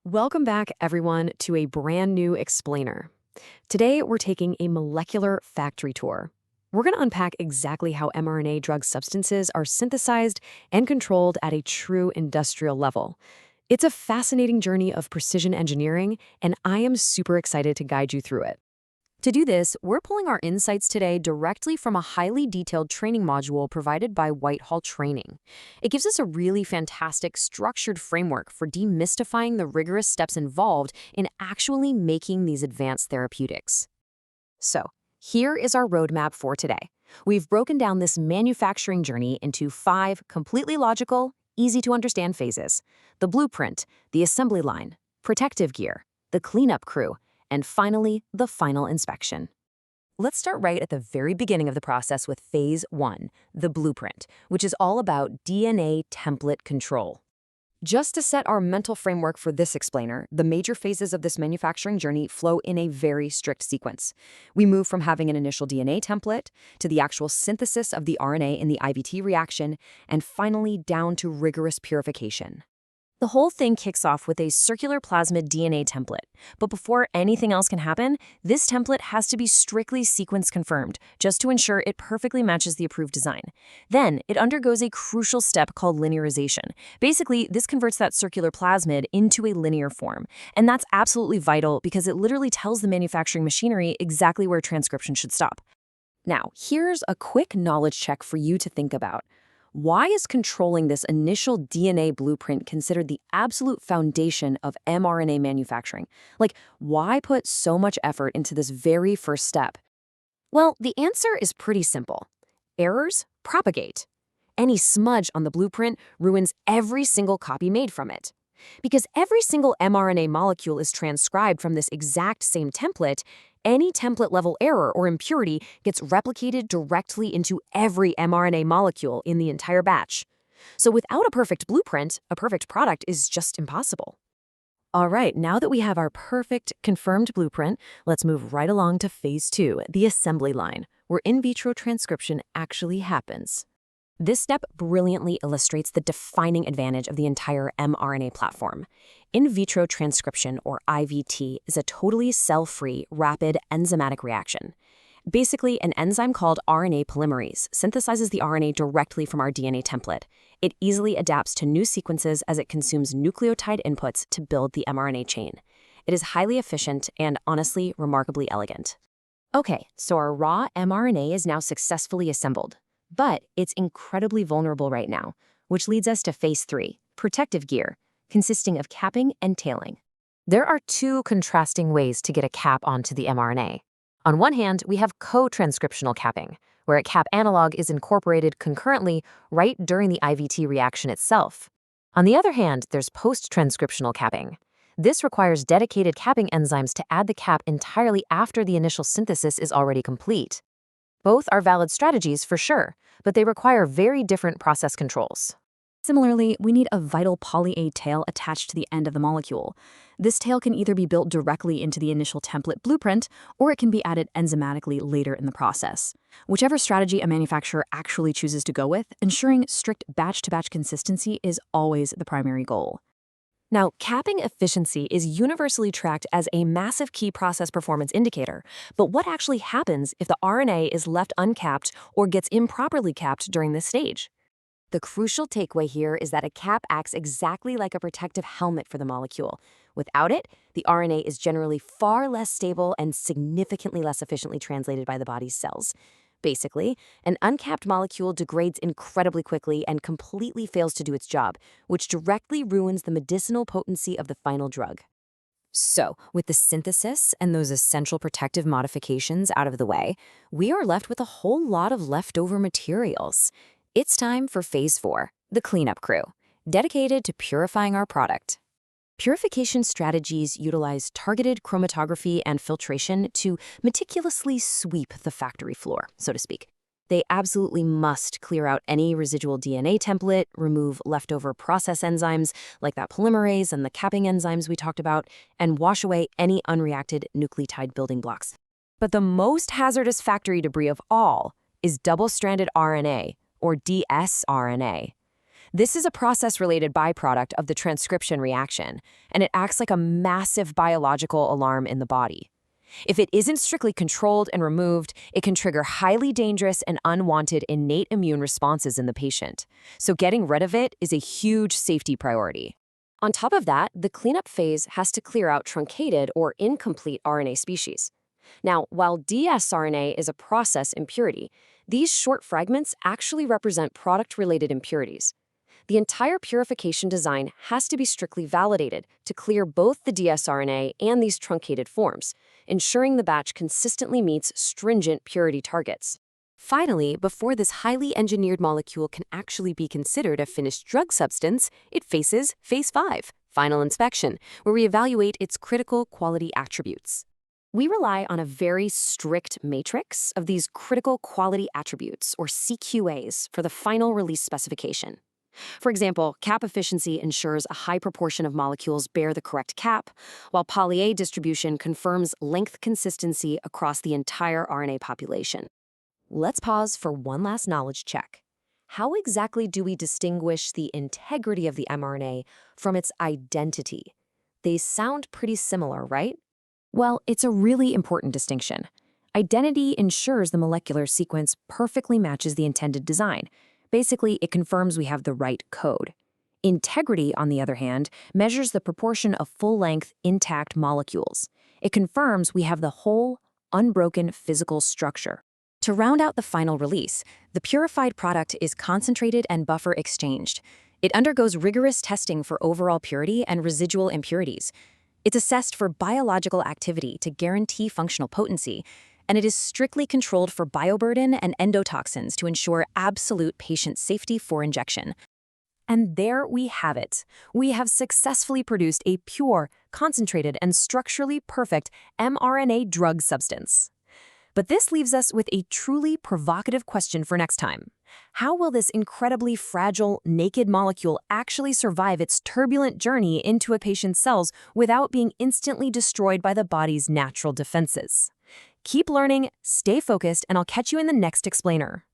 Welcome back, everyone, to a brand new explainer. Today, we're taking a molecular factory tour. We're going to unpack exactly how mRNA drug substances are synthesized and controlled at a true industrial level. It's a fascinating journey of precision engineering, and I am super excited to guide you through it. To do this, we're pulling our insights today directly from a highly detailed training module provided by Whitehall Training. It gives us a really fantastic, structured framework for demystifying the rigorous steps involved in actually making these advanced therapeutics. So, here is our roadmap for today. We've broken down this manufacturing journey into 5 completely logical, easy-to-understand phases: the blueprint, the assembly line, protective gear, the cleanup crew, and finally, the final inspection. Let's start right at the very beginning of the process with Phase 1, the blueprint, which is all about DNA template control. Just to set our mental framework for this explainer, the major phases of this manufacturing journey flow in a very strict sequence. We move from having an initial DNA template to the actual synthesis of the RNA in the IVT reaction, and finally down to rigorous purification. The whole thing kicks off with a circular plasmid DNA template. But before anything else can happen, this template has to be strictly sequence confirmed, just to ensure it perfectly matches the approved design. Then, it undergoes a crucial step called linearization. Basically, this converts that circular plasmid into a linear form. And that's absolutely vital because it literally tells the manufacturing machinery exactly where transcription should stop. Now, here's a quick knowledge check for you to think about. Why is controlling this initial DNA blueprint considered the absolute foundation of mRNA manufacturing? Why put so much effort into this very first step? Well, the answer is pretty simple. Errors propagate. Any smudge on the blueprint ruins every single copy made from it. Because every single mRNA molecule is transcribed from this exact same template, any template-level error or impurity gets replicated directly into every mRNA molecule in the entire batch. So without a perfect blueprint, a perfect product is just impossible. All right, now that we have our perfect, confirmed blueprint, let's move right along to Phase 2, the assembly line, where in vitro transcription actually happens. This step brilliantly illustrates the defining advantage of the entire mRNA platform. In vitro transcription, or IVT, is a totally cell-free, rapid enzymatic reaction. Basically, an enzyme called RNA polymerase synthesizes the RNA directly from our DNA template. It easily adapts to new sequences as it consumes nucleotide inputs to build the mRNA chain. It is highly efficient and, honestly, remarkably elegant. Okay, so our raw mRNA is now successfully assembled. But it's incredibly vulnerable right now, which leads us to Phase 3, protective gear, consisting of capping and tailing. There are 2 contrasting ways to get a cap onto the mRNA. On one hand, we have co-transcriptional capping, where a cap analog is incorporated concurrently right during the IVT reaction itself. On the other hand, there's post-transcriptional capping. This requires dedicated capping enzymes to add the cap entirely after the initial synthesis is already complete. Both are valid strategies for sure, but they require very different process controls. Similarly, we need a vital poly-A tail attached to the end of the molecule. This tail can either be built directly into the initial template blueprint, or it can be added enzymatically later in the process. Whichever strategy a manufacturer actually chooses to go with, ensuring strict batch-to-batch consistency is always the primary goal. Now, capping efficiency is universally tracked as a massive key process performance indicator, but what actually happens if the RNA is left uncapped or gets improperly capped during this stage? The crucial takeaway here is that a cap acts exactly like a protective helmet for the molecule. Without it, the RNA is generally far less stable and significantly less efficiently translated by the body's cells. Basically, an uncapped molecule degrades incredibly quickly and completely fails to do its job, which directly ruins the medicinal potency of the final drug. So, with the synthesis and those essential protective modifications out of the way, we are left with a whole lot of leftover materials. It's time for Phase 4, the cleanup crew, dedicated to purifying our product. Purification strategies utilize targeted chromatography and filtration to meticulously sweep the factory floor, so to speak. They absolutely must clear out any residual DNA template, remove leftover process enzymes like that polymerase and the capping enzymes we talked about, and wash away any unreacted nucleotide building blocks. But the most hazardous factory debris of all is double-stranded RNA, or dsRNA. This is a process-related byproduct of the transcription reaction, and it acts like a massive biological alarm in the body. If it isn't strictly controlled and removed, it can trigger highly dangerous and unwanted innate immune responses in the patient. So getting rid of it is a huge safety priority. On top of that, the cleanup phase has to clear out truncated or incomplete RNA species. Now, while dsRNA is a process impurity, these short fragments actually represent product-related impurities. The entire purification design has to be strictly validated to clear both the dsRNA and these truncated forms, ensuring the batch consistently meets stringent purity targets. Finally, before this highly engineered molecule can actually be considered a finished drug substance, it faces Phase 5, final inspection, where we evaluate its critical quality attributes. We rely on a very strict matrix of these critical quality attributes, or CQAs, for the final release specification. For example, cap efficiency ensures a high proportion of molecules bear the correct cap, while poly-A distribution confirms length consistency across the entire RNA population. Let's pause for one last knowledge check. How exactly do we distinguish the integrity of the mRNA from its identity? They sound pretty similar, right? Well, it's a really important distinction. Identity ensures the molecular sequence perfectly matches the intended design. Basically, it confirms we have the right code. Integrity, on the other hand, measures the proportion of full-length, intact molecules. It confirms we have the whole, unbroken physical structure. To round out the final release, the purified product is concentrated and buffer exchanged. It undergoes rigorous testing for overall purity and residual impurities. It's assessed for biological activity to guarantee functional potency, and it is strictly controlled for bioburden and endotoxins to ensure absolute patient safety for injection. And there we have it. We have successfully produced a pure, concentrated, and structurally perfect mRNA drug substance. But this leaves us with a truly provocative question for next time. How will this incredibly fragile, naked molecule actually survive its turbulent journey into a patient's cells without being instantly destroyed by the body's natural defenses? Keep learning, stay focused, and I'll catch you in the next explainer.